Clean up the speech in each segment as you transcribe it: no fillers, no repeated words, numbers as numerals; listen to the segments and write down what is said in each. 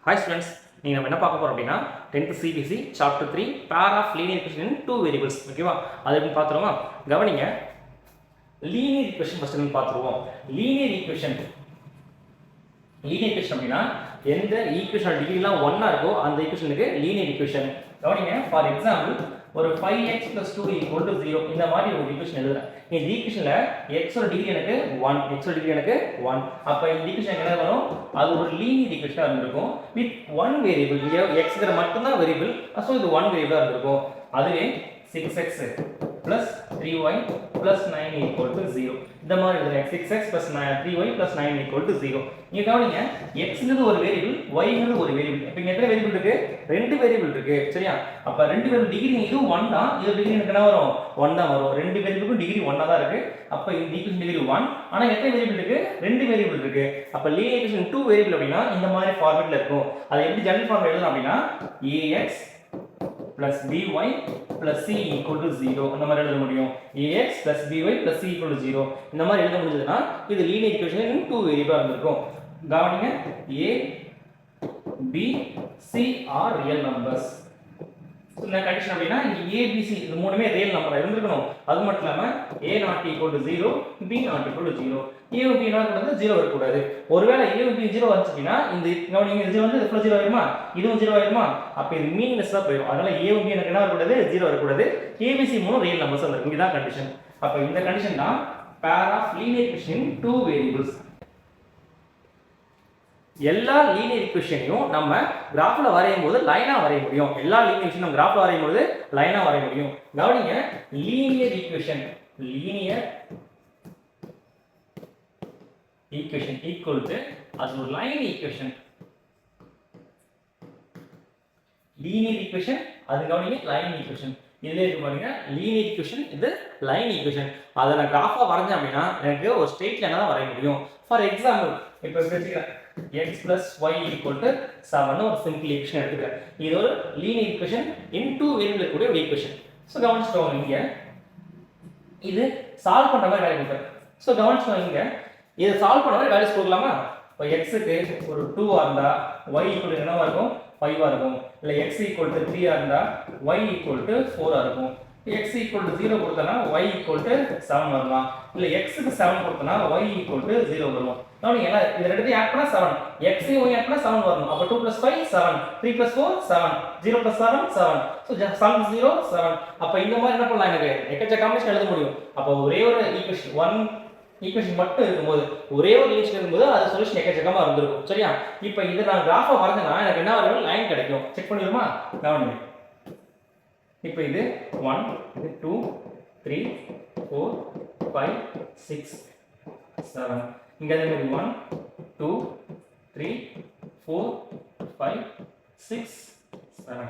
Hi students, நீங்க நம்ம என்ன பார்க்க போறோம் அப்படின்னா 10th CBC chapter 3 pair of linear equation in two variables ஓகேவா அது எப்படி பார்த்துருவோமா கவனிங்க linear equation ஃபர்ஸ்ட் நம்ம பார்த்துருவோம் linear equation அப்படினா எந்த ஈக்குவேஷன் டிகிரிலாம் 1 இருக்கோ அந்த ஈக்குவேஷனுக்கு linear equation கவனிங்க ஃபார் எக்ஸாம்பிள் ஒரு 5x + 2 = 0 இந்த மாதிரி ஒரு ஈக்குவேஷன் எழுதுறேன் இந்த ஈக்குவேஷன்ல x ஓட டிகிரி எனக்கு 1 x ஓட டிகிரி எனக்கு 1 அப்ப இந்த ஈக்குவேஷன் என்ன வரும் அது ஒரு லீனியர் ஈக்குவேஷனா இருந்திருக்கும் வித் one வேரியபிள் இங்க xங்கற மட்டும் தான் வேரியபிள் சோ இது one வேரியபிளா இருந்திருக்கும் அதுவே 6x plus 3y plus 9 equal to 0 இந்த மாதிரி எழுதுறேன் 6x plus 3y plus 9 equal to 0 இங்க கவனிங்க xங்கிறது ஒரு வேரியபிள் yங்கிறது ஒரு வேரியபிள் இப்போ இங்க எத்தனை வேரியபிள் இருக்கு ரெண்டு வேரியபிள் இருக்கு சரியா அப்ப ரெண்டு வேரியபிள் டிகிரி இது 1 தான் இது டிகிரி எனக்கு என்ன வரும் 1 தான் வரும் ரெண்டு வேரியபிளுக்கும் டிகிரி 1 தான் இருக்கு அப்ப இந்த ஈக்குவேஷன் டிகிரி 1 ஆனா எத்தனை வேரியபிள் இருக்கு ரெண்டு வேரியபிள் இருக்கு அப்ப லீனியர் ஈக்குவேஷன் 2 வேரியபிள் அப்படினா இந்த மாதிரி ஃபார்மட்ல இருக்கும் அது எப்படி ஜெனரல் ஃபார்ம் எழுதலாம் அப்படினா ax plus by plus c equal to 0 அந்த மாதிரி எழுத முடியும் ax plus by plus c equal to 0 இந்த மாதிரி எழுத முடிஞ்சதுனா இது லீனியர் ஈக்குவேஷன் இன் 2 வேரியபிளா இருந்திருக்கும் கவனிங்க a b c are real numbers இந்த கண்டிஷன் அப்படினா இங்க a b c இது மூணுமே ரியல் நம்பரா இருந்திருக்கணும் அது மட்டும் இல்லாம a not equal to 0 b not equal to 0 a b not equal to 0 வரக் கூடாது ஒருவேளை a b 0 வந்துச்சுனா இந்த கவனிங்க இது வந்து இதுல 0 வருமா இதுவும் 0 வருமா அப்ப இது மீனிங்லெஸ்ஸா போயிடும் அதனால a b எனக்கு என்ன வரக் கூடாது 0 வரக் கூடாது a b c மூணும் ரியல் நம்பர்ஸ் வந்திருக்கு இதான் கண்டிஷன் அப்ப இந்த கண்டிஷன் தான் pair of linear equation in two variables எல்லா லீனியர் ஈக்குவேஷனையும் நம்ம கிராஃப்ல வரையும்போது லைனா வரைய முடியும் எல்லா லீனியர் ஈக்குவேஷனும் நம்ம கிராஃப்ல வரையும்போது லைனா வரைய முடியும் கவனிங்க லீனியர் ஈக்குவேஷன் ஈக்குவல் டு அது ஒரு லைன் ஈக்குவேஷன் லீனியர் ஈக்குவேஷன் அது கவனிங்க லைன் ஈக்குவேஷன் இதுல இருக்கு பாருங்க லீனியர் ஈக்குவேஷன் இது லைன் ஈக்குவேஷன் அத நான் கிராஃபா வரைஞ்சேன் அப்படினா எனக்கு ஒரு ஸ்ட்ரெயிட் லைனா தான் வரைய முடியும் ஃபார் எக்ஸாம்பிள் இப்போ பேசிக்கிறேன் x plus y equal to 7 ஒரு சிம்பிள் ஈக்குவேஷன் எடுத்துக்கிறேன் இது ஒரு linear equation in two variable கூடிய ஒரு ஈக்குவேஷன் சோ கவனிச்சுக்கோங்க இங்க இது சால்வ் பண்ற மாதிரி வேலை கொடுக்கிறேன் சோ கவனிச்சுக்கோங்க இங்க இத சால்வ் பண்ண மாதிரி வேல்யூஸ் கொடுக்கலாமா இப்போ x க்கு ஒரு 2 ஆ இருந்தா y ஈக்குவல் என்னவா இருக்கும் 5 ஆ இருக்கும் இல்ல x ஈக்குவல் டு 3 ஆ இருந்தா y ஈக்குவல் டு 4 ஆ இருக்கும் x ஈக்குவல் டு 0 கொடுத்தனா y ஈக்குவல் டு 7 வரலாம் இல்ல x க்கு 7 கொடுத்தனா y ஈக்குவல் டு 0 வரும் கவனிங்க இது ரெண்டுத்தையும் ஆட் பண்ணா 7 x ஐயும் y ஆட் பண்ணா 7 வரணும் அப்ப 2 + 5 7 3 + 4 7 0 + 7 7 சோ 7 0 7 அப்ப இந்த மாதிரி என்ன பண்ணலாம் எனக்கு எக்கச்சக்க காம்பினேஷன் எழுத முடியும் அப்ப ஒரே ஒரு ஈக்குவேஷன் ஈக்குவேஷன் மட்டும் இருக்கும்போது ஒரே ஒரு ஈக்குவேஷன் இருக்கும்போது அது சொல்யூஷன் எக்கச்சக்கமா இருந்திருக்கும் சரியா இப்போ இத நான் கிராஃபா வரைஞ்சனா எனக்கு என்ன வரும் லைன் கிடைக்கும் செக் பண்ணிடுமா கவனிங்க இப்போ இது 1 இது 2 3 4 5 6 7 இங்க அதே மாதிரி 1 2 3 4 5 6 7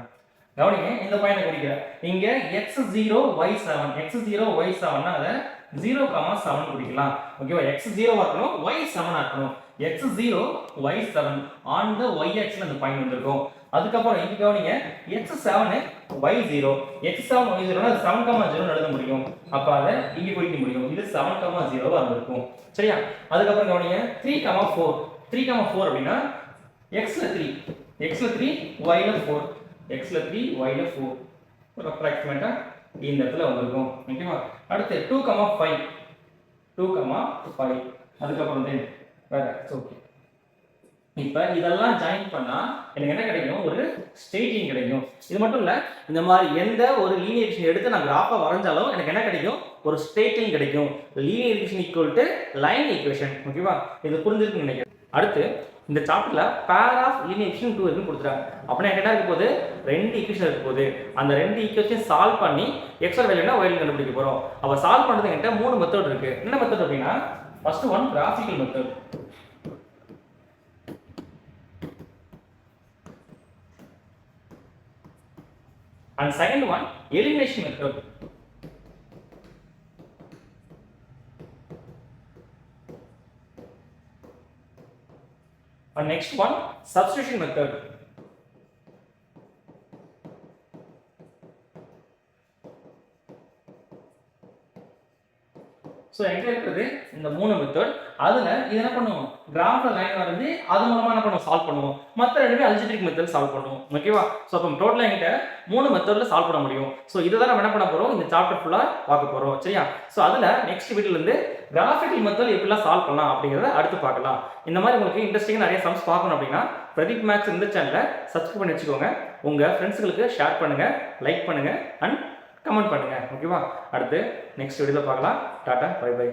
கவனிங்க இந்த பாயிண்ட் குறிக்கிறேன் இங்க x0 y7 x0 y7 னா அத 0, 7 குறிக்கலாம் ஓகேவா x0 வரணும் y7 ஆக்கணும் x0 y7 on the y axis அந்த பாயிண்ட் வந்திருக்கும் அதுக்கு அப்புறம் இங்க கவனிங்க x7 y0 x7 y0 னா 7, 0 எழுத முடியும் அப்ப அத இங்க குறிக்க முடியும் இது 7, 0 ஆ இருக்கும் சரியா அதுக்கு அப்புறம் கவனிங்க 3, 4 அப்படினா x ல 3 y ல 4 x ல 3 y ல 4 ஒரு அப்ராக்ஸிமேட்டா இந்த இடத்துல வந்திருக்கும் ஓகேவா அடுத்து 2, 5 அதுக்கு அப்புறம் தென் வேற ஓகே இப்போ இதெல்லாம் ஜாயின் பண்ணா எனக்கு என்ன கிடைக்கும் ஒரு ஸ்ட்ரெயிட் லைன் கிடைக்கும் இது மட்டும் இல்ல இந்த மாதிரி எந்த ஒரு லீனியர் ஈக்குவேஷன் எடுத்து நான் கிராஃபா வரைஞ்சாலும் எனக்கு என்ன கிடைக்கும் ஒரு ஸ்ட்ரெயிட் லைன் கிடைக்கும் linear equation equal to line equation ஓகேவா இது புரிஞ்சிருக்குன்னு நினைக்கிறேன் அடுத்து இந்த சாப்டர்ல pair of linear equation 2 இருக்குன்னு கொடுத்துறாங்க அப்பனா என்ன இருக்க போகுது ரெண்டு ஈக்குவேஷன் இருக்க போகுது அந்த ரெண்டு ஈக்குவேஷன் சால்வ் பண்ணி x ஓட வேல்யூனா y கண்டுபிடிக்க போறோம் அப்ப சால்வ் பண்றதுக்கு என்கிட்ட மூணு மெத்தட் இருக்கு என்ன மெத்தட் அப்படினா first one graphical method and second one elimination method and next one substitution method so எங்கே இருக்கிறது இந்த 3 மெத்தட். அதில் இது என்ன பண்ணுவோம், கிராஃபில் லைன் வரைஞ்சி அது மூலமாக என்ன பண்ணுவோம், சால்வ் பண்ணுவோம். மற்ற 2 அல்ஜிபிரிக் மெத்தட் சால்வ் பண்ணுவோம். ஓகேவா? ஸோ அப்போ டோட்டலாக என்கிட்ட 3 மெத்தடில் சால்வ் பண்ண முடியும். ஸோ இதை தான் நம்ம என்ன பண்ண போகிறோம், இந்த சாப்டர் ஃபுல்லாக பார்க்க போகிறோம். சரியா? ஸோ அதில் நெக்ஸ்ட் வீடியோலேருந்து கிராஃபிக்கல் மெத்தட் எப்படிலாம் சால்வ் பண்ணலாம் அப்படிங்கிறத அடுத்து பார்க்கலாம். இந்த மாதிரி உங்களுக்கு இன்ட்ரெஸ்டிங்காக நிறைய சம்ஸ் பார்க்கணும் அப்படின்னா பிரதீப் மேக்ஸ் இந்த சேனலை சப்ஸ்கிரைப் பண்ணி வச்சுக்கோங்க. உங்கள் ஃப்ரெண்ட்ஸுங்களுக்கு ஷேர் பண்ணுங்கள், லைக் பண்ணுங்கள் அண்ட் கமெண்ட் பண்ணுங்கள். ஓகேவா? அடுத்து நெக்ஸ்ட் வீடியோவில் பார்க்கலாம். Tata, bye by.